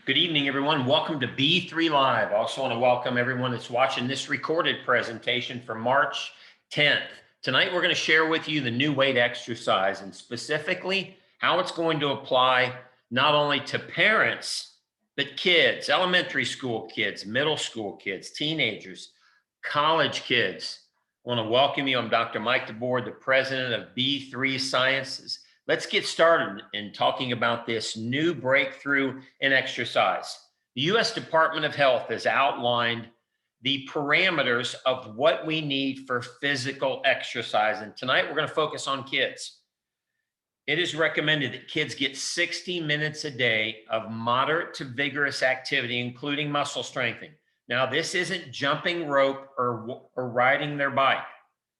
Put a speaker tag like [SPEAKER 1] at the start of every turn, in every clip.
[SPEAKER 1] Good evening, everyone. Welcome to B3 Live. I also want to welcome everyone that's watching this recorded presentation for March 10th. Tonight, we're going to share with you the new weight exercise and specifically how it's going to apply not only to parents, but kids, elementary school kids, middle school kids, teenagers, college kids. I want to welcome you. I'm Dr. Mike DeBoer, the president of B3 Sciences. Let's get started in talking about this new breakthrough in exercise. The U.S. Department of Health has outlined the parameters of what we need for physical exercise. And tonight we're going to focus on kids. It is recommended that kids get 60 minutes a day of moderate to vigorous activity, including muscle strengthening. Now, this isn't jumping rope or riding their bike.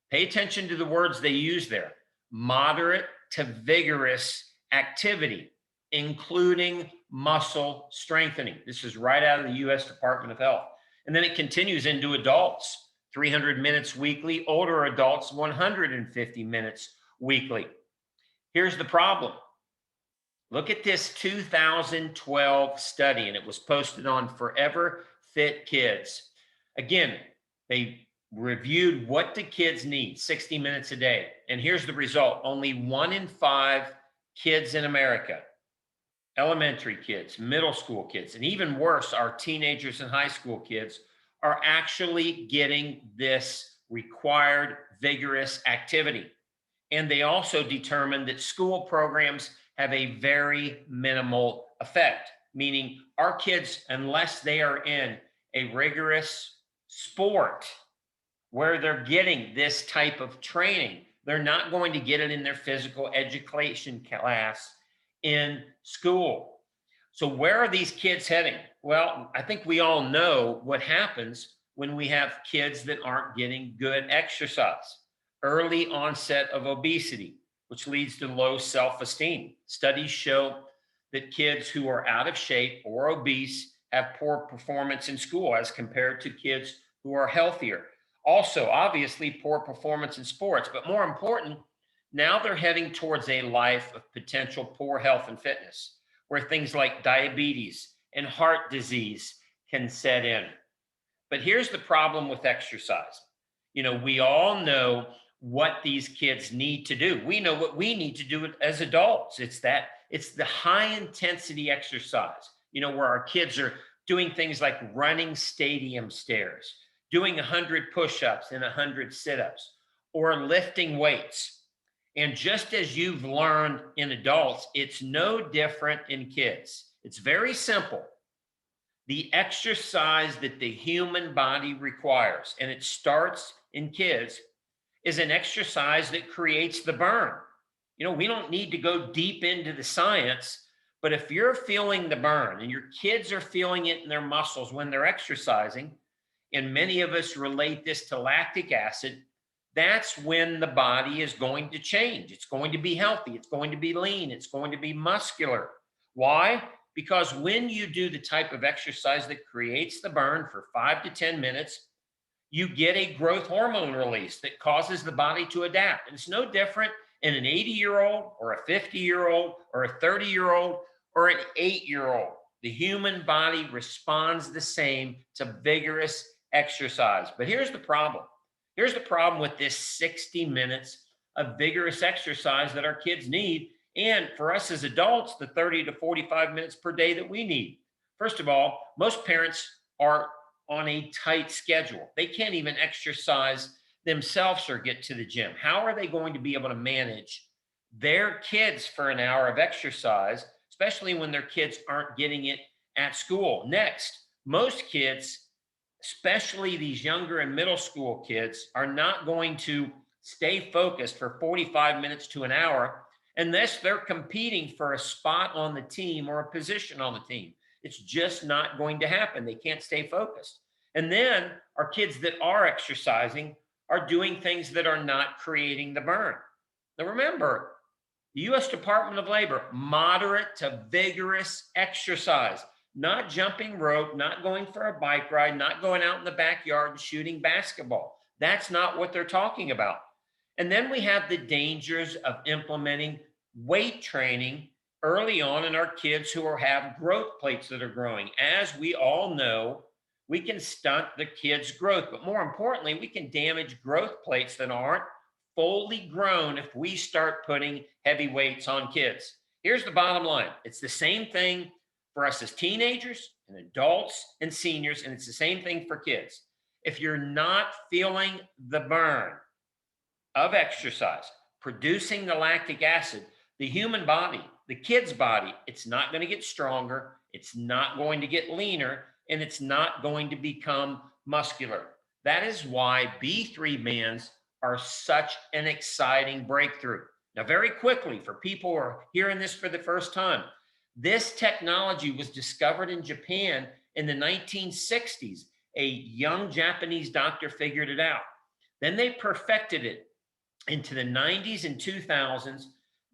[SPEAKER 1] Pay attention to the words they use there. Moderate to vigorous activity, including muscle strengthening. This is right out of the U.S. Department of Health. And then it continues into adults, 300 minutes weekly, older adults, 150 minutes weekly. Here's the problem. Look at this 2012 study, and it was posted on Forever Fit Kids. Again, they reviewed what do kids need, 60 minutes a day. And here's the result. Only 1 in 5 kids in America, elementary kids, middle school kids, and even worse, our teenagers and high school kids are actually getting this required vigorous activity. And they also determined that school programs have a very minimal effect, meaning our kids, unless they are in a rigorous sport where they're getting this type of training, they're not going to get it in their physical education class in school. So where are these kids heading? Well, I think we all know what happens when we have kids that aren't getting good exercise. Early onset of obesity, which leads to low self-esteem. Studies show that kids who are out of shape or obese have poor performance in school as compared to kids who are healthier. Also, obviously, poor performance in sports, but more important, now they're heading towards a life of potential poor health and fitness, where things like diabetes and heart disease can set in. But here's the problem with exercise. We all know what these kids need to do. We know what we need to do as adults. It's the high intensity exercise, where our kids are doing things like running stadium stairs, doing 100 push-ups and 100 sit-ups, or lifting weights. And just as you've learned in adults, it's no different in kids. It's very simple. The exercise that the human body requires, and it starts in kids, is an exercise that creates the burn. We don't need to go deep into the science, but if you're feeling the burn and your kids are feeling it in their muscles when they're exercising, and many of us relate this to lactic acid, that's when the body is going to change. It's going to be healthy. It's going to be lean. It's going to be muscular. Why? Because when you do the type of exercise that creates the burn for 5 to 10 minutes, you get a growth hormone release that causes the body to adapt. And it's no different in an 80-year-old or a 50-year-old or a 30-year-old or an 8-year-old. The human body responds the same to vigorous exercise. But here's the problem. Here's the problem with this 60 minutes of vigorous exercise that our kids need. And for us as adults, the 30 to 45 minutes per day that we need. First of all, most parents are on a tight schedule. They can't even exercise themselves or get to the gym. How are they going to be able to manage their kids for an hour of exercise, especially when their kids aren't getting it at school? Next, most kids, especially these younger and middle school kids, are not going to stay focused for 45 minutes to an hour unless they're competing for a spot on the team or a position on the team. It's just not going to happen. They can't stay focused. And then our kids that are exercising are doing things that are not creating the burn. Now remember, the U.S. Department of Labor, moderate to vigorous exercise, not jumping rope, not going for a bike ride, not going out in the backyard and shooting basketball. That's not what they're talking about. And then we have the dangers of implementing weight training early on in our kids who have growth plates that are growing. As we all know, we can stunt the kids' growth, but more importantly, we can damage growth plates that aren't fully grown if we start putting heavy weights on kids. Here's the bottom line: it's the same thing for us as teenagers and adults and seniors, and it's the same thing for kids. If you're not feeling the burn of exercise, producing the lactic acid, the human body, the kid's body, it's not going to get stronger, it's not going to get leaner, and it's not going to become muscular. That is why B3 bands are such an exciting breakthrough. Now, very quickly, for people who are hearing this for the first time, this technology was discovered in Japan in the 1960s. A young Japanese doctor figured it out. Then they perfected it into the 90s and 2000s.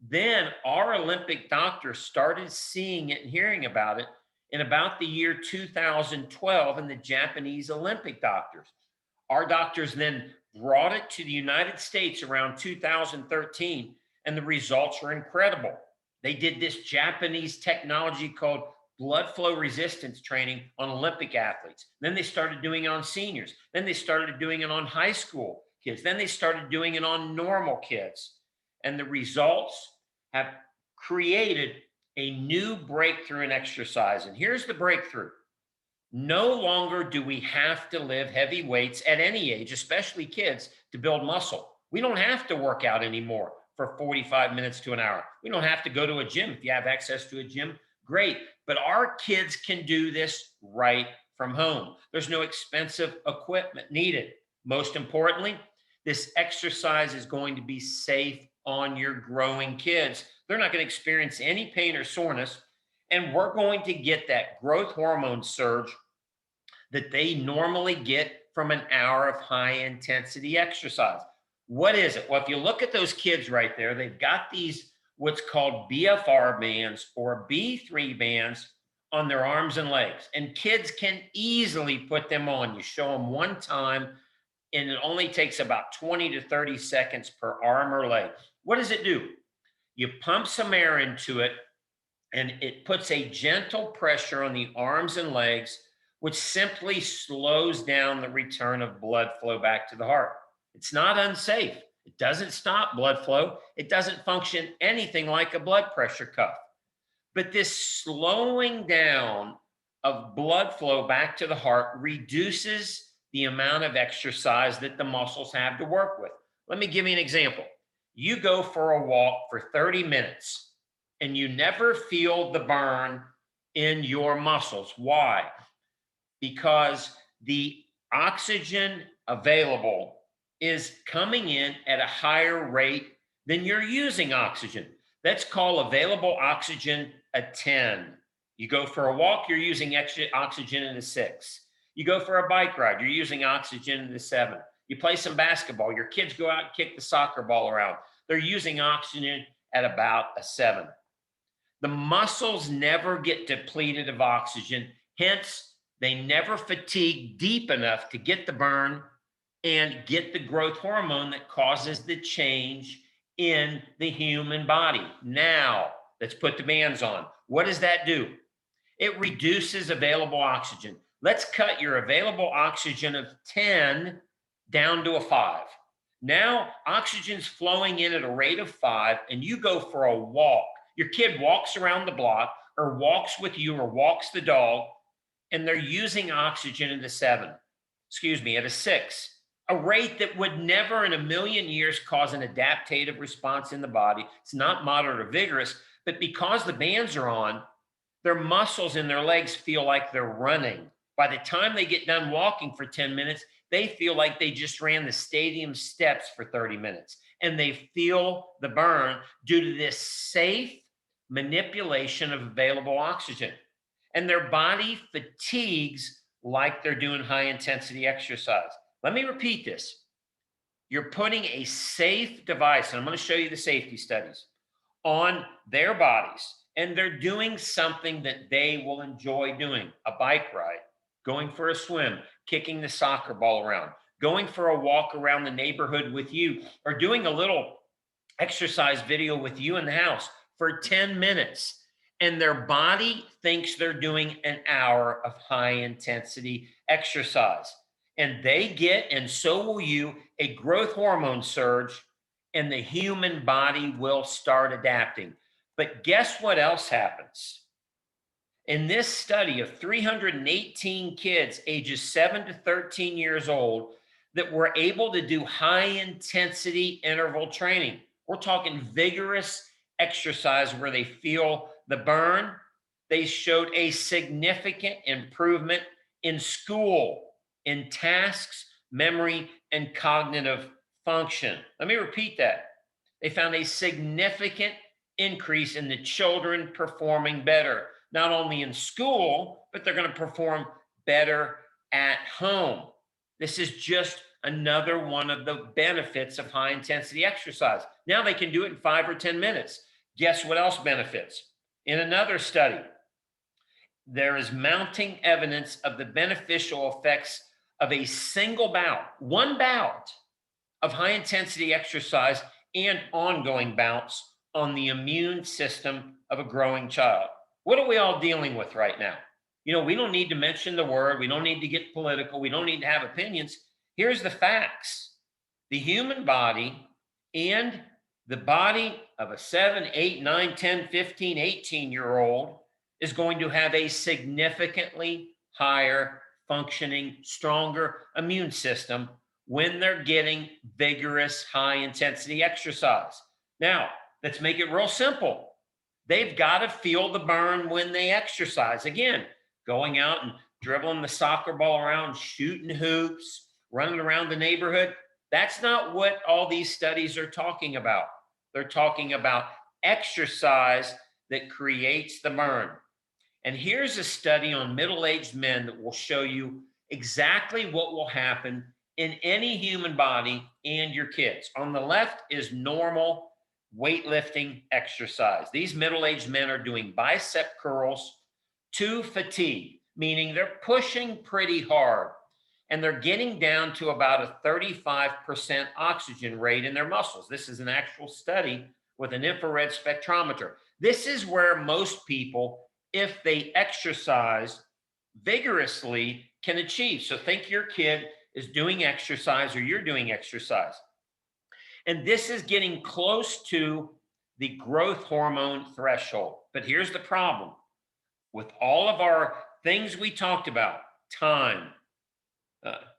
[SPEAKER 1] Then our Olympic doctors started seeing it and hearing about it in about the year 2012, and the Japanese Olympic doctors. Our doctors then brought it to the United States around 2013, and the results were incredible. They did this Japanese technology called blood flow resistance training on Olympic athletes. Then they started doing it on seniors. Then they started doing it on high school kids. Then they started doing it on normal kids. And the results have created a new breakthrough in exercise. And here's the breakthrough: no longer do we have to lift heavy weights at any age, especially kids, to build muscle. We don't have to work out anymore for 45 minutes to an hour. We don't have to go to a gym. If you have access to a gym, great. But our kids can do this right from home. There's no expensive equipment needed. Most importantly, this exercise is going to be safe on your growing kids. They're not going to experience any pain or soreness, and we're going to get that growth hormone surge that they normally get from an hour of high intensity exercise. What is it? Well, if you look at those kids right there, they've got these what's called BFR bands or B3 bands on their arms and legs, and kids can easily put them on. You show them one time, and it only takes about 20 to 30 seconds per arm or leg. What does it do? You pump some air into it, and it puts a gentle pressure on the arms and legs, which simply slows down the return of blood flow back to the heart. It's not unsafe. It doesn't stop blood flow. It doesn't function anything like a blood pressure cuff. But this slowing down of blood flow back to the heart reduces the amount of exercise that the muscles have to work with. Let me give you an example. You go for a walk for 30 minutes and you never feel the burn in your muscles. Why? Because the oxygen available is coming in at a higher rate than you're using oxygen. That's called available oxygen at 10. You go for a walk, you're using extra oxygen at a 6. You go for a bike ride, you're using oxygen at a 7. You play some basketball, your kids go out and kick the soccer ball around. They're using oxygen at about a 7. The muscles never get depleted of oxygen, hence they never fatigue deep enough to get the burn and get the growth hormone that causes the change in the human body. Now, let's put the bands on. What does that do? It reduces available oxygen. Let's cut your available oxygen of 10 down to a 5. Now, oxygen's flowing in at a rate of 5, and you go for a walk. Your kid walks around the block or walks with you or walks the dog, and they're using oxygen at a 7, at a 6, a rate that would never in a million years cause an adaptive response in the body. It's not moderate or vigorous, but because the bands are on, their muscles in their legs feel like they're running. By the time they get done walking for 10 minutes, they feel like they just ran the stadium steps for 30 minutes. And they feel the burn due to this safe manipulation of available oxygen. And their body fatigues like they're doing high intensity exercise. Let me repeat this. You're putting a safe device, and I'm going to show you the safety studies, on their bodies. And they're doing something that they will enjoy doing: a bike ride, going for a swim, kicking the soccer ball around, going for a walk around the neighborhood with you, or doing a little exercise video with you in the house for 10 minutes. And their body thinks they're doing an hour of high intensity exercise. And they get, and so will you, a growth hormone surge, and the human body will start adapting. But guess what else happens? In this study of 318 kids ages 7 to 13 years old that were able to do high intensity interval training, we're talking vigorous exercise where they feel the burn, they showed a significant improvement in school, in tasks, memory, and cognitive function. Let me repeat that. They found a significant increase in the children performing better, not only in school, but they're going to perform better at home. This is just another one of the benefits of high intensity exercise. Now they can do it in 5 or 10 minutes. Guess what else benefits? In another study, there is mounting evidence of the beneficial effects of a single bout, one bout of high intensity exercise and ongoing bouts on the immune system of a growing child. What are we all dealing with right now? You know, we don't need to mention the word. We don't need to get political. We don't need to have opinions. Here's the facts. The human body and the body of a 7, 8, 9, 10, 15, 18-year-old is going to have a significantly higher functioning, stronger immune system when they're getting vigorous, high intensity exercise. Now, let's make it real simple. They've got to feel the burn when they exercise. Again, going out and dribbling the soccer ball around, shooting hoops, running around the neighborhood. That's not what all these studies are talking about. They're talking about exercise that creates the burn. And here's a study on middle-aged men that will show you exactly what will happen in any human body and your kids. On the left is normal weightlifting exercise. These middle-aged men are doing bicep curls to fatigue, meaning they're pushing pretty hard and they're getting down to about a 35% oxygen rate in their muscles. This is an actual study with an infrared spectrometer. This is where most people, if they exercise vigorously, can achieve. So think your kid is doing exercise or you're doing exercise. And this is getting close to the growth hormone threshold. But here's the problem. With all of our things we talked about, time,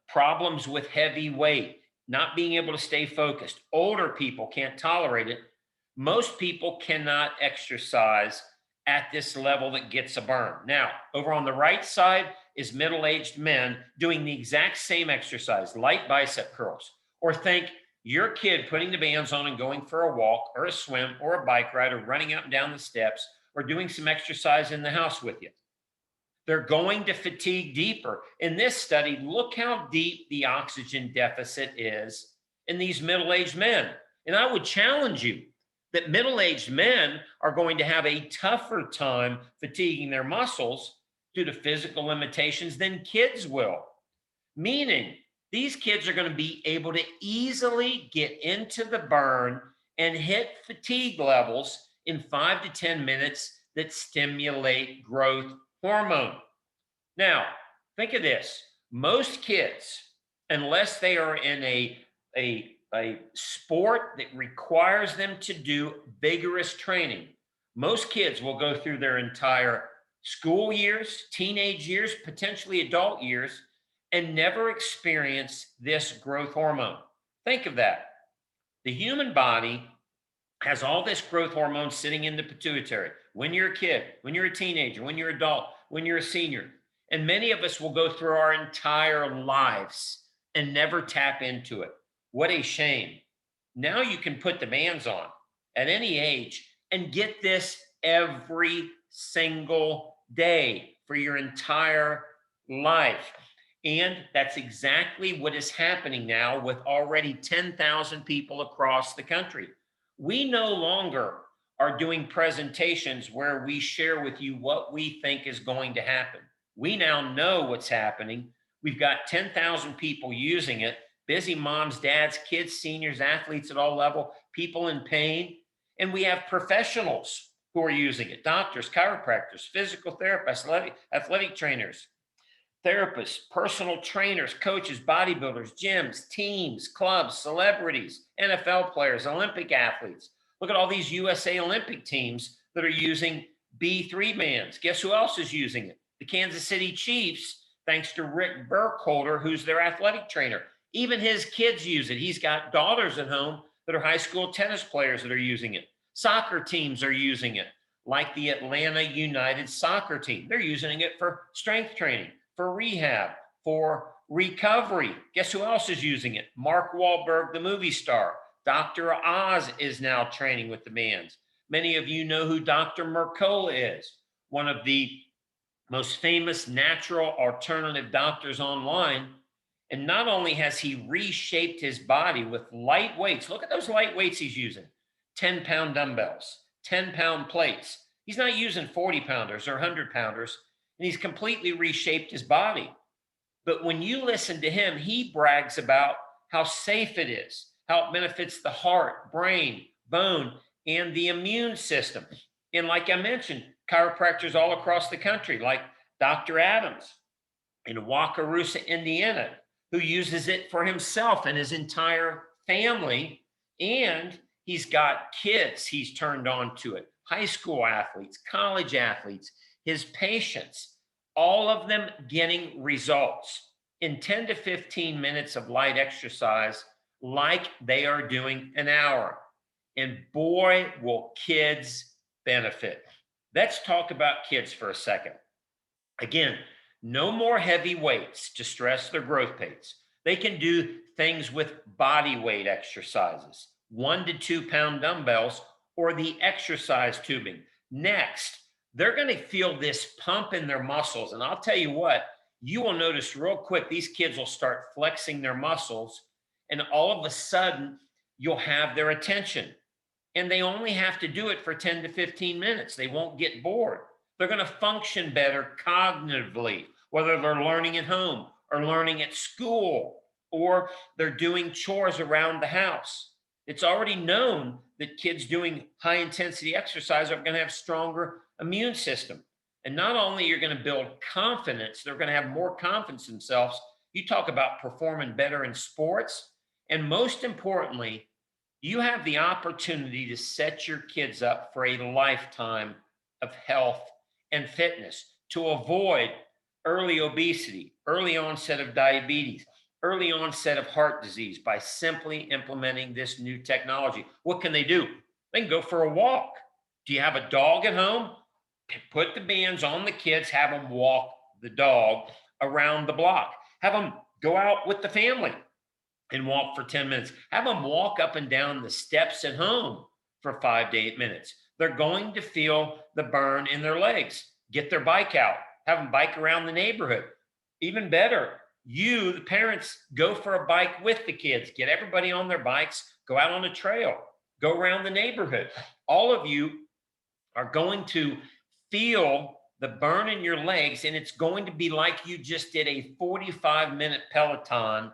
[SPEAKER 1] problems with heavy weight, not being able to stay focused, older people can't tolerate it. Most people cannot exercise at this level that gets a burn. Now, over on the right side is middle-aged men doing the exact same exercise, light bicep curls. Or think your kid putting the bands on and going for a walk or a swim or a bike ride or running up and down the steps or doing some exercise in the house with you. They're going to fatigue deeper. In this study, look how deep the oxygen deficit is in these middle-aged men. And I would challenge you that middle-aged men are going to have a tougher time fatiguing their muscles due to physical limitations than kids will. Meaning, these kids are going to be able to easily get into the burn and hit fatigue levels in 5 to 10 minutes that stimulate growth hormone. Now, think of this. Most kids, unless they are in a sport that requires them to do vigorous training, most kids will go through their entire school years, teenage years, potentially adult years, and never experience this growth hormone. Think of that. The human body has all this growth hormone sitting in the pituitary when you're a kid, when you're a teenager, when you're an adult, when you're a senior. And many of us will go through our entire lives and never tap into it. What a shame. Now you can put the bands on at any age and get this every single day for your entire life. And that's exactly what is happening now with already 10,000 people across the country. We no longer are doing presentations where we share with you what we think is going to happen. We now know what's happening. We've got 10,000 people using it, busy moms, dads, kids, seniors, athletes at all levels, people in pain. And we have professionals who are using it. Doctors, chiropractors, physical therapists, athletic trainers, therapists, personal trainers, coaches, bodybuilders, gyms, teams, clubs, celebrities, NFL players, Olympic athletes. Look at all these USA Olympic teams that are using B3 bands. Guess who else is using it? The Kansas City Chiefs, thanks to Rick Burkholder, who's their athletic trainer. Even his kids use it. He's got daughters at home that are high school tennis players that are using it. Soccer teams are using it, like the Atlanta United soccer team. They're using it for strength training, for rehab, for recovery. Guess who else is using it? Mark Wahlberg, the movie star. Dr. Oz is now training with the bands. Many of you know who Dr. Mercola is, one of the most famous natural alternative doctors online. And not only has he reshaped his body with light weights, look at those light weights he's using, 10-pound dumbbells, 10-pound plates. He's not using 40-pounders or 100-pounders, and he's completely reshaped his body. But when you listen to him, he brags about how safe it is, how it benefits the heart, brain, bone, and the immune system. And like I mentioned, chiropractors all across the country, like Dr. Adams in Wakarusa, Indiana, who uses it for himself and his entire family. And he's got kids he's turned on to it, high school athletes, college athletes, his patients, all of them getting results in 10 to 15 minutes of light exercise like they are doing an hour. And boy, will kids benefit. Let's talk about kids for a second. Again, no more heavy weights to stress their growth plates. They can do things with body weight exercises, 1 to 2 pound dumbbells, or the exercise tubing. Next, they're going to feel this pump in their muscles. And I'll tell you what, you will notice real quick, these kids will start flexing their muscles, and all of a sudden, you'll have their attention. And they only have to do it for 10 to 15 minutes. They won't get bored. They're going to function better cognitively, whether they're learning at home or learning at school, or they're doing chores around the house. It's already known that kids doing high intensity exercise are going to have stronger immune system. And not only you're going to build confidence, they're going to have more confidence in themselves. You talk about performing better in sports. And most importantly, you have the opportunity to set your kids up for a lifetime of health and fitness, to avoid early obesity, early onset of diabetes, early onset of heart disease by simply implementing this new technology. What can they do? They can go for a walk. Do you have a dog at home? Put the bands on the kids, have them walk the dog around the block. Have them go out with the family and walk for 10 minutes. Have them walk up and down the steps at home for 5 to 8 minutes. They're going to feel the burn in their legs. Get their bike out. Have them bike around the neighborhood. Even better, you, the parents, go for a bike with the kids. Get everybody on their bikes. Go out on a trail. Go around the neighborhood. All of you are going to feel the burn in your legs, and it's going to be like you just did a 45-minute Peloton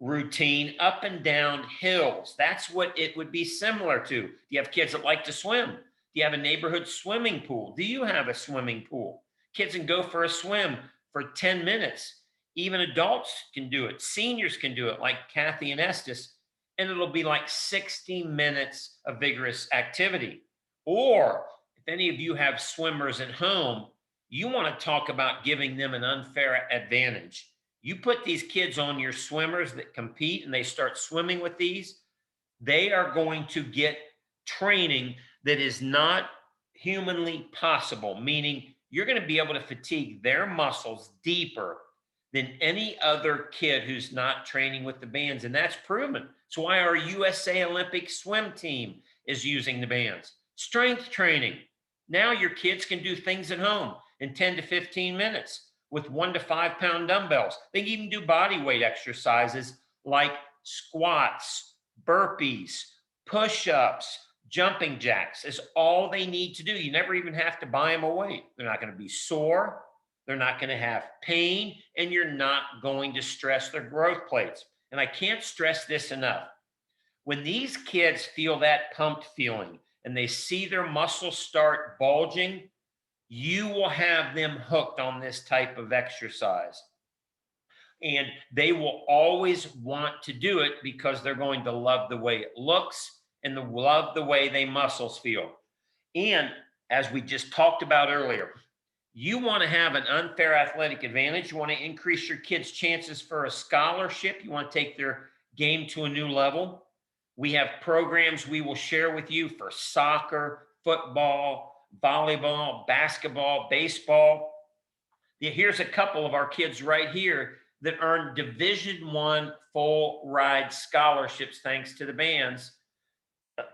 [SPEAKER 1] routine up and down hills. That's what it would be similar to. Do you have kids that like to swim? Do you have a neighborhood swimming pool? Do you have a swimming pool? Kids can go for a swim for 10 minutes. Even adults can do it. Seniors can do it, like Kathy and Estes, and it'll be like 60 minutes of vigorous activity. Or if any of you have swimmers at home, you want to talk about giving them an unfair advantage. You put these kids on your swimmers that compete and they start swimming with these, they are going to get training that is not humanly possible, meaning you're going to be able to fatigue their muscles deeper than any other kid who's not training with the bands. And that's proven. It's why our USA Olympic swim team is using the bands. Strength training. Now your kids can do things at home in 10 to 15 minutes with 1 to 5 pound dumbbells. They can even do body weight exercises like squats, burpees, push-ups, jumping jacks. Is all they need to do. You never even have to buy them a weight. They're not going to be sore. They're not going to have pain, and you're not going to stress their growth plates. And I can't stress this enough. When these kids feel that pumped feeling, and they see their muscles start bulging, you will have them hooked on this type of exercise. And they will always want to do it because they're going to love the way it looks and love the way they muscles feel. And as we just talked about earlier, you want to have an unfair athletic advantage. You want to increase your kids' chances for a scholarship. You want to take their game to a new level. We have programs we will share with you for soccer, football, volleyball, basketball, baseball. Here's a couple of our kids right here that earned Division I full ride scholarships thanks to the bands.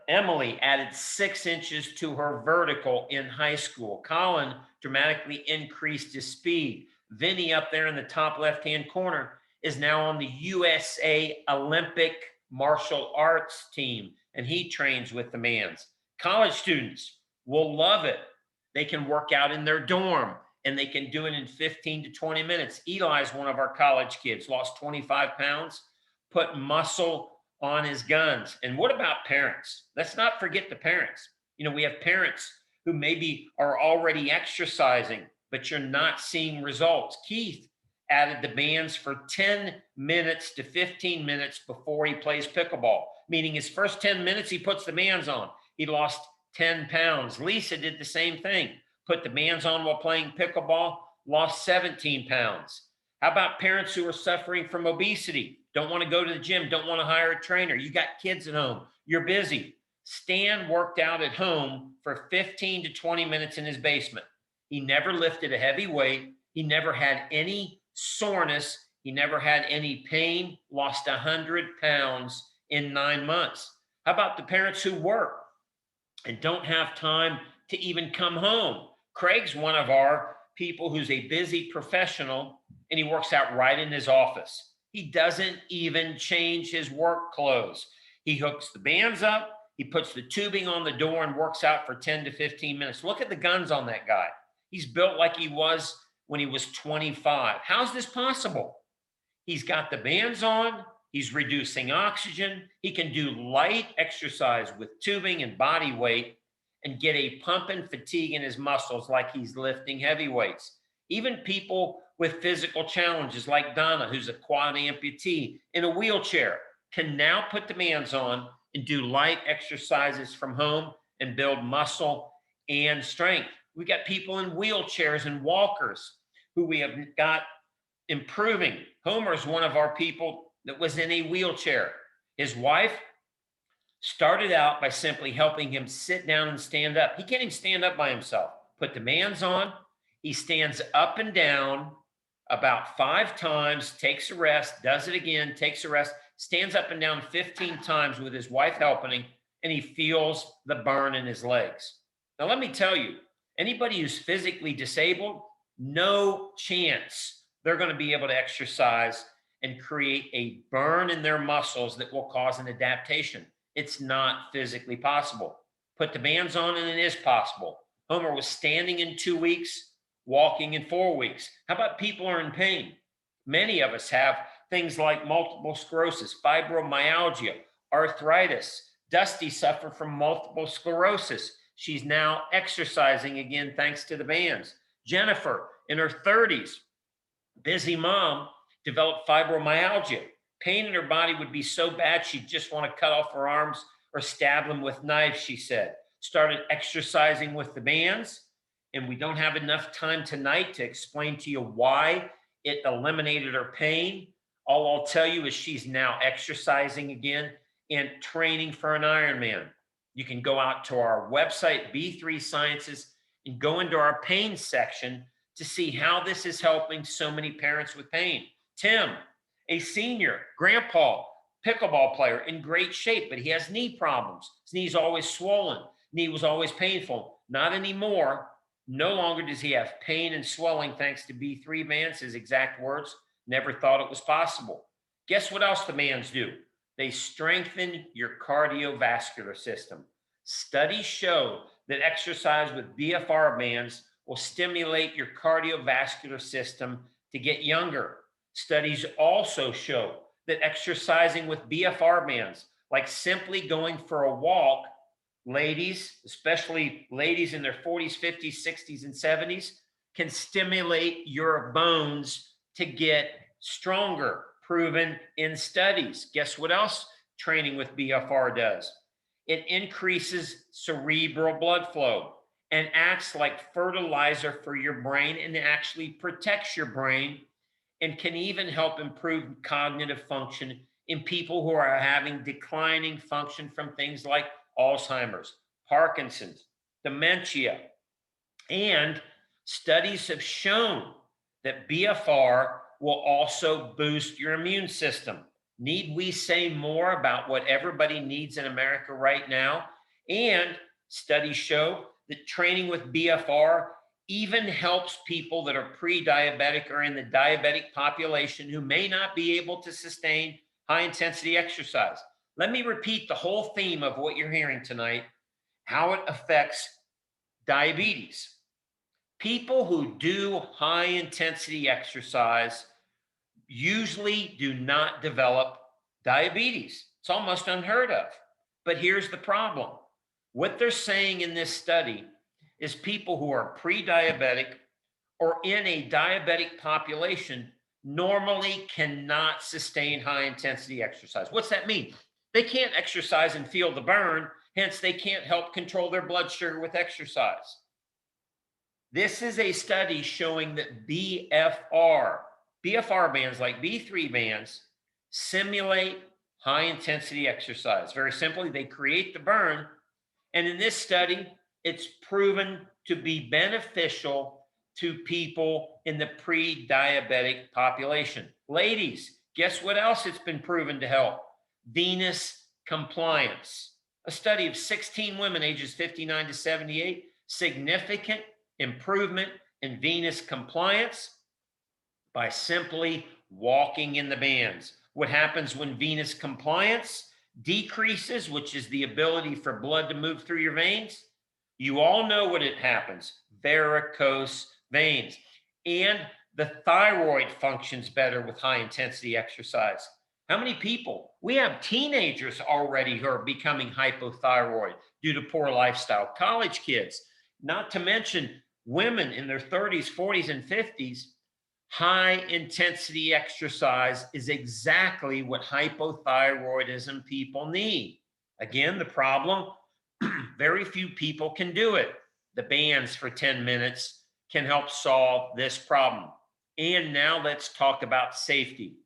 [SPEAKER 1] Emily added 6 inches to her vertical in high school. Colin dramatically increased his speed. Vinny up there in the top left-hand corner is now on the USA Olympic martial arts team, and he trains with the bands. College students will love it. They can work out in their dorm, and they can do it in 15 to 20 minutes. Eli's one of our college kids, lost 25 pounds, put muscle on his guns. And what about parents? Let's not forget the parents. We have parents who maybe are already exercising, but you're not seeing results. Keith added the bands for 10 minutes to 15 minutes before he plays pickleball, meaning his first 10 minutes, he puts the bands on. He lost 10 pounds. Lisa did the same thing, put the bands on while playing pickleball, lost 17 pounds. How about parents who are suffering from obesity? Don't want to go to the gym, don't want to hire a trainer. You got kids at home, you're busy. Stan worked out at home for 15 to 20 minutes in his basement. He never lifted a heavy weight. He never had any soreness. He never had any pain, lost 100 pounds in 9 months. How about the parents who work and don't have time to even come home? Craig's one of our people who's a busy professional, and he works out right in his office. He doesn't even change his work clothes. He hooks the bands up, he puts the tubing on the door and works out for 10 to 15 minutes. Look at the guns on that guy. He's built like he was when he was 25. How's this possible? He's got the bands on, he's reducing oxygen, he can do light exercise with tubing and body weight and get a pump and fatigue in his muscles like he's lifting heavy weights. Even people with physical challenges like Donna, who's a quad amputee in a wheelchair, can now put the bands on and do light exercises from home and build muscle and strength. We got people in wheelchairs and walkers who we have got improving. Homer is one of our people that was in a wheelchair. His wife started out by simply helping him sit down and stand up. He can't even stand up by himself. Put the bands on. He stands up and down about 5 times, takes a rest, does it again, takes a rest, stands up and down 15 times with his wife helping him, and he feels the burn in his legs. Now, let me tell you, anybody who's physically disabled, no chance they're going to be able to exercise and create a burn in their muscles that will cause an adaptation. It's not physically possible. Put the bands on and it is possible. Homer was standing in 2 weeks, walking in 4 weeks. How about people who are in pain? Many of us have things like multiple sclerosis, fibromyalgia, arthritis. Dusty suffered from multiple sclerosis. She's now exercising again thanks to the bands. Jennifer, in her 30s, busy mom, developed fibromyalgia. Pain in her body would be so bad she'd just want to cut off her arms or stab them with knives, she said. Started exercising with the bands, and we don't have enough time tonight to explain to you why it eliminated her pain. All I'll tell you is she's now exercising again and training for an Ironman. You can go out to our website, B3 Sciences, and go into our pain section to see how this is helping so many parents with pain. Tim, a senior, grandpa, pickleball player, in great shape, but he has knee problems. His knee's always swollen. Knee was always painful. Not anymore. No longer does he have pain and swelling thanks to B3 bands. His exact words, never thought it was possible. Guess what else the bands do? They strengthen your cardiovascular system. Studies show that exercise with BFR bands will stimulate your cardiovascular system to get younger. Studies also show that exercising with BFR bands, like simply going for a walk, ladies, especially ladies in their 40s, 50s, 60s, and 70s, can stimulate your bones to get stronger, proven in studies. Guess what else training with BFR does? It increases cerebral blood flow and acts like fertilizer for your brain and actually protects your brain and can even help improve cognitive function in people who are having declining function from things like Alzheimer's, Parkinson's, dementia. And studies have shown that BFR will also boost your immune system. Need we say more about what everybody needs in America right now? And studies show that training with BFR even helps people that are pre-diabetic or in the diabetic population who may not be able to sustain high intensity exercise. Let me repeat the whole theme of what you're hearing tonight, how it affects diabetes. People who do high intensity exercise usually do not develop diabetes. It's almost unheard of. But here's the problem. What they're saying in this study is people who are pre-diabetic or in a diabetic population normally cannot sustain high intensity exercise. What's that mean? They can't exercise and feel the burn, hence they can't help control their blood sugar with exercise. This is a study showing that BFR bands like B3 bands simulate high intensity exercise. Very simply, they create the burn. And in this study, it's proven to be beneficial to people in the pre-diabetic population. Ladies, guess what else it's been proven to help? Venous compliance. A study of 16 women ages 59 to 78, significant improvement in venous compliance by simply walking in the bands. What happens when venous compliance decreases, which is the ability for blood to move through your veins? You all know what it happens, varicose veins. And the thyroid functions better with high intensity exercise. How many people? We have teenagers already who are becoming hypothyroid due to poor lifestyle, college kids, not to mention women in their 30s, 40s, and 50s. High intensity exercise is exactly what hypothyroidism people need. Again, the problem, very few people can do it. The bands for 10 minutes can help solve this problem. And now let's talk about safety.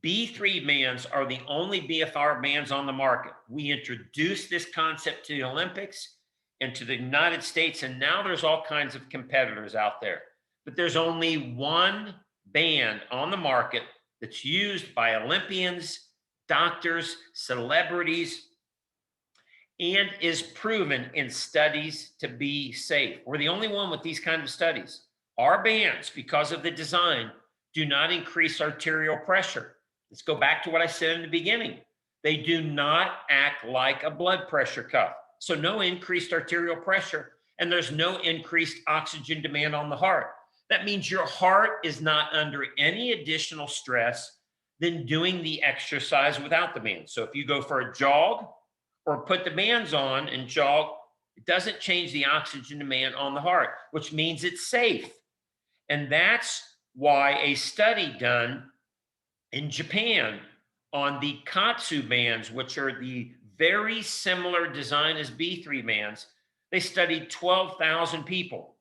[SPEAKER 1] B3 bands are the only BFR bands on the market. We introduced this concept to the Olympics and to the United States, and now there's all kinds of competitors out there. But there's only one band on the market that's used by Olympians, doctors, celebrities, and is proven in studies to be safe. We're the only one with these kinds of studies. Our bands, because of the design, do not increase arterial pressure. Let's go back to what I said in the beginning. They do not act like a blood pressure cuff. So no increased arterial pressure, and there's no increased oxygen demand on the heart. That means your heart is not under any additional stress than doing the exercise without the bands. So if you go for a jog or put the bands on and jog, it doesn't change the oxygen demand on the heart, which means it's safe. And that's why a study done in Japan on the Katsu bands, which are the very similar design as B3 bands, they studied 12,000 people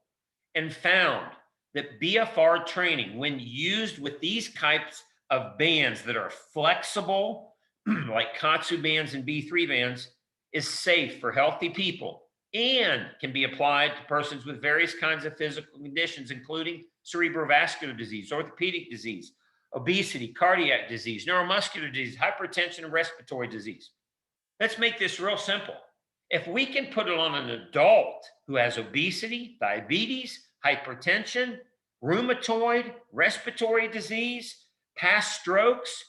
[SPEAKER 1] and found that BFR training, when used with these types of bands that are flexible, like Katsu bands and B3 bands, is safe for healthy people and can be applied to persons with various kinds of physical conditions, including cerebrovascular disease, orthopedic disease, obesity, cardiac disease, neuromuscular disease, hypertension, and respiratory disease. Let's make this real simple. If we can put it on an adult who has obesity, diabetes, hypertension, rheumatoid, respiratory disease, past strokes,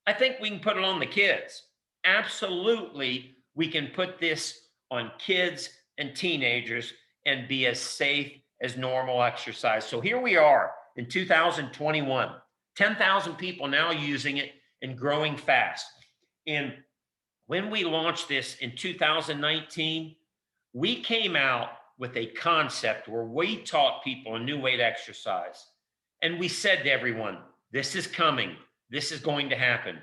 [SPEAKER 1] I think we can put it on the kids. Absolutely, we can put this on kids and teenagers and be as safe as normal exercise. So here we are in 2021. 10,000 people now using it and growing fast. And when we launched this in 2019, we came out with a concept where we taught people a new way to exercise. And we said to everyone, this is coming. This is going to happen.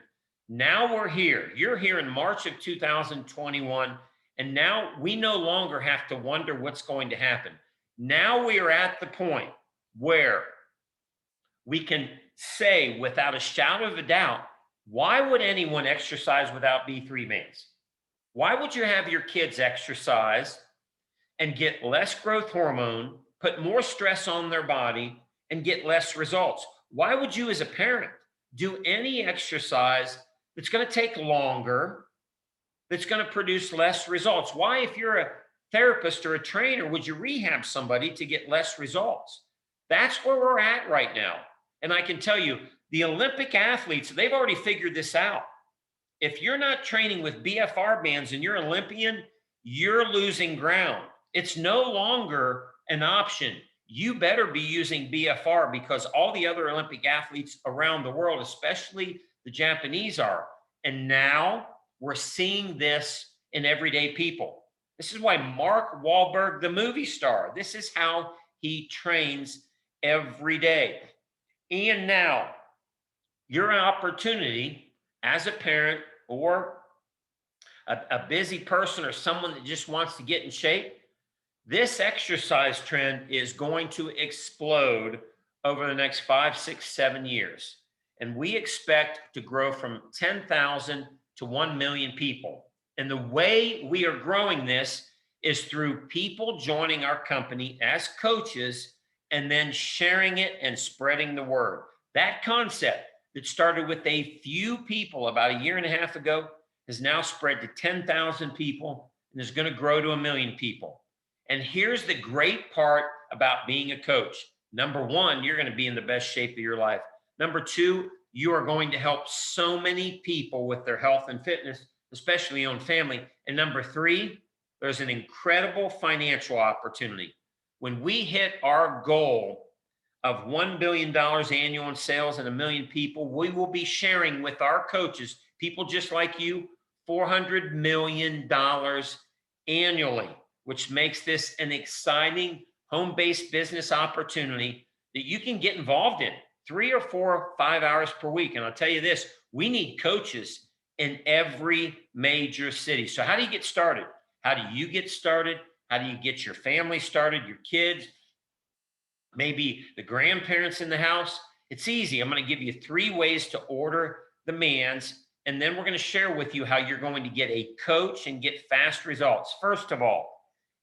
[SPEAKER 1] Now we're here. You're here in March of 2021. And now we no longer have to wonder what's going to happen. Now we are at the point where we can say without a shadow of a doubt, why would anyone exercise without B3 bands? Why would you have your kids exercise and get less growth hormone, put more stress on their body, and get less results? Why would you, as a parent, do any exercise that's going to take longer, that's going to produce less results? Why, if you're a therapist or a trainer, would you rehab somebody to get less results? That's where we're at right now. And I can tell you, the Olympic athletes, they've already figured this out. If you're not training with BFR bands and you're Olympian, you're losing ground. It's no longer an option. You better be using BFR because all the other Olympic athletes around the world, especially the Japanese, are. And now we're seeing this in everyday people. This is why Mark Wahlberg, the movie star, this is how he trains every day. And now, your opportunity as a parent or a busy person or someone that just wants to get in shape, this exercise trend is going to explode over the next 5, 6, 7 years. And we expect to grow from 10,000 to 1 million people. And the way we are growing this is through people joining our company as coaches and then sharing it and spreading the word. That concept that started with a few people about a year and a half ago has now spread to 10,000 people and is going to grow to 1 million people. And here's the great part about being a coach. Number one, you're going to be in the best shape of your life. Number two, you are going to help so many people with their health and fitness, especially your own family. And number three, there's an incredible financial opportunity. When we hit our goal of $1 billion annual in sales and 1 million people, we will be sharing with our coaches, people just like you, $400 million annually, which makes this an exciting home-based business opportunity that you can get involved in 3 or 4 or 5 hours per week. And I'll tell you this, we need coaches in every major city. So how do you get started? How do you get started? How do you get your family started, your kids, maybe the grandparents in the house? It's easy. I'm going to give you 3 ways to order the bands, and then we're going to share with you how you're going to get a coach and get fast results. First of all,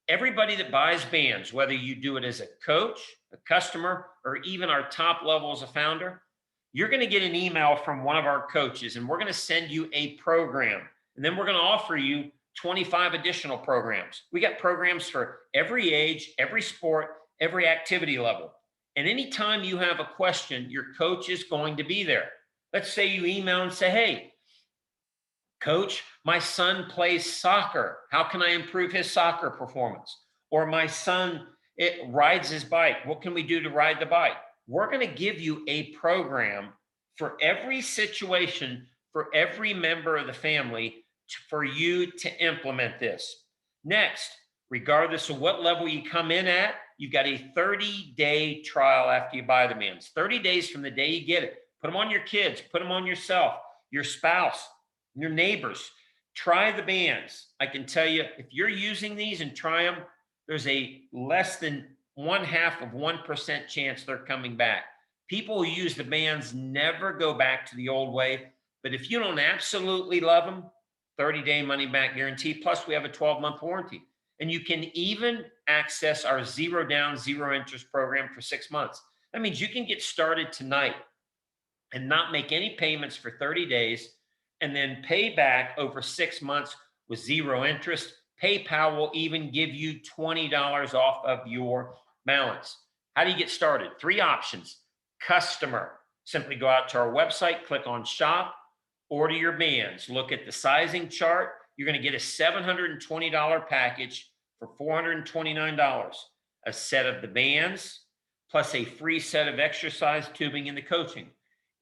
[SPEAKER 1] everybody that buys bands, whether you do it as a coach, a customer, or even our top level as a founder, you're going to get an email from one of our coaches, and we're going to send you a program. And then we're going to offer you 25 additional programs. We got programs for every age, every sport, every activity level. And anytime you have a question, your coach is going to be there. Let's say you email and say, hey, coach, my son plays soccer. How can I improve his soccer performance? Or my son rides his bike. What can we do to ride the bike? We're going to give you a program for every situation, for every member of the family, for you to implement this. Next, regardless of what level you come in at, you've got a 30-day trial after you buy the bands. 30 days from the day you get it. Put them on your kids, put them on yourself, your spouse, your neighbors. Try the bands. I can tell you, if you're using these and try them, there's a less than 0.5% chance they're coming back. People who use the bands never go back to the old way. But if you don't absolutely love them, 30-day money-back guarantee, plus we have a 12-month warranty. And you can even access our zero down, zero interest program for 6 months. That means you can get started tonight and not make any payments for 30 days and then pay back over 6 months with zero interest. PayPal will even give you $20 off of your balance. How do you get started? 3 options. Customer. Simply go out to our website, click on shop, order your bands, look at the sizing chart. You're going to get a $720 package for $429. A set of the bands, plus a free set of exercise tubing in the coaching.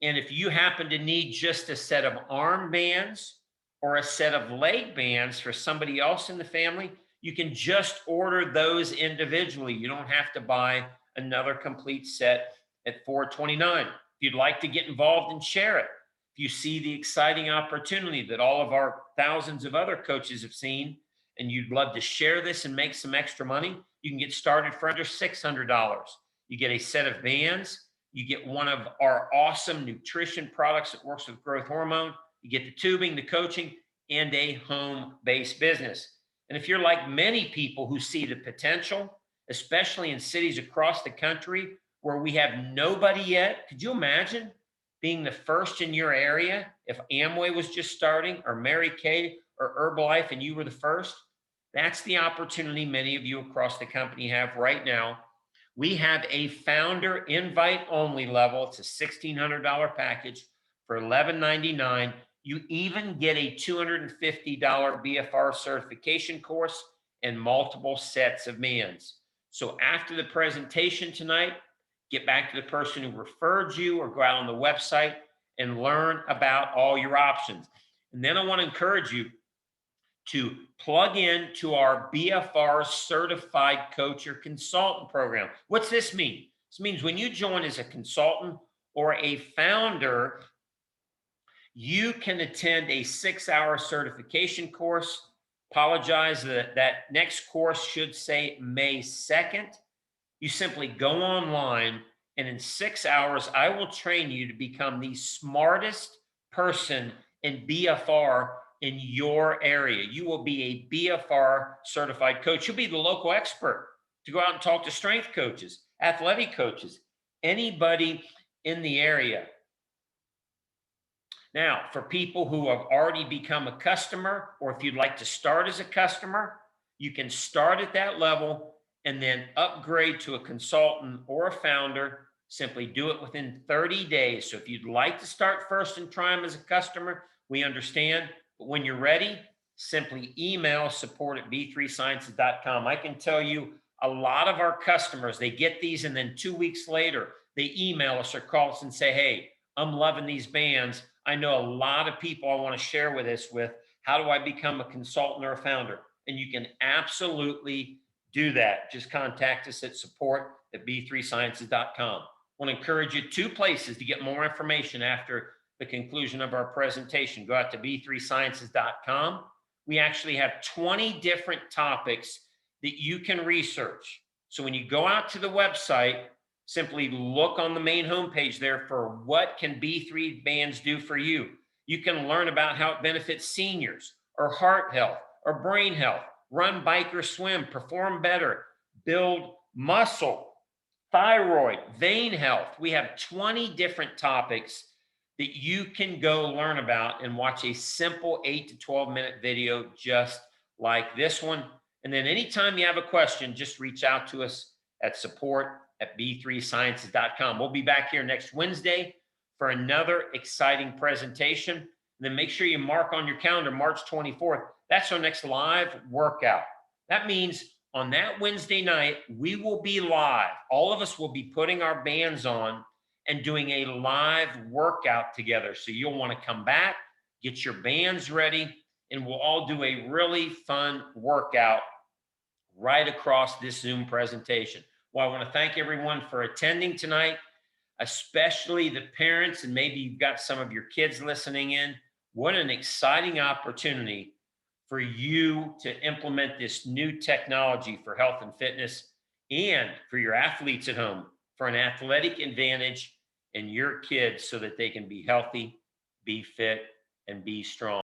[SPEAKER 1] And if you happen to need just a set of arm bands or a set of leg bands for somebody else in the family, you can just order those individually. You don't have to buy another complete set at $429. If you'd like to get involved and share it, if you see the exciting opportunity that all of our thousands of other coaches have seen, and you'd love to share this and make some extra money, you can get started for under $600. You get a set of bands, you get one of our awesome nutrition products that works with growth hormone, you get the tubing, the coaching, and a home-based business. And if you're like many people who see the potential, especially in cities across the country where we have nobody yet, could you imagine being the first in your area if Amway was just starting, or Mary Kay, or Herbalife, and you were the first? That's the opportunity many of you across the company have right now. We have a founder invite only level. It's a $1,600 package for $1,199. You even get a $250 BFR certification course and multiple sets of bands. So after the presentation tonight, get back to the person who referred you or go out on the website and learn about all your options. And then I want to encourage you to plug in to our BFR certified coach or consultant program. What's this mean? This means when you join as a consultant or a founder, you can attend a 6-hour certification course. Apologize that next course should say May 2nd. You simply go online, and in 6 hours, I will train you to become the smartest person in BFR in your area. You will be a BFR certified coach. You'll be the local expert to go out and talk to strength coaches, athletic coaches, anybody in the area. Now, for people who have already become a customer, or if you'd like to start as a customer, you can start at that level and then upgrade to a consultant or a founder. Simply do it within 30 days. So if you'd like to start first and try them as a customer, we understand. But when you're ready, simply email support@b3sciences.com. I can tell you a lot of our customers, they get these, and then 2 weeks later, they email us or call us and say, hey, I'm loving these bands. I know a lot of people I want to share with this with. How do I become a consultant or a founder? And you can absolutely do that. Just contact us at support@b3sciences.com. I want to encourage you 2 places to get more information after the conclusion of our presentation. Go out to b3sciences.com. We actually have 20 different topics that you can research. So when you go out to the website, simply look on the main homepage there for what can B3 bands do for you. You can learn about how it benefits seniors, or heart health, or brain health, run, bike, or swim, perform better, build muscle, thyroid, vein health. We have 20 different topics that you can go learn about and watch a simple 8 to 12-minute video just like this one. And then anytime you have a question, just reach out to us at support@b3sciences.com. We'll be back here next Wednesday for another exciting presentation. And then make sure you mark on your calendar March 24th. That's our next live workout. That means on that Wednesday night, we will be live. All of us will be putting our bands on and doing a live workout together. So you'll want to come back, get your bands ready, and we'll all do a really fun workout right across this Zoom presentation. Well, I want to thank everyone for attending tonight, especially the parents, and maybe you've got some of your kids listening in. What an exciting opportunity for you to implement this new technology for health and fitness, and for your athletes at home for an athletic advantage in your kids so that they can be healthy, be fit, and be strong.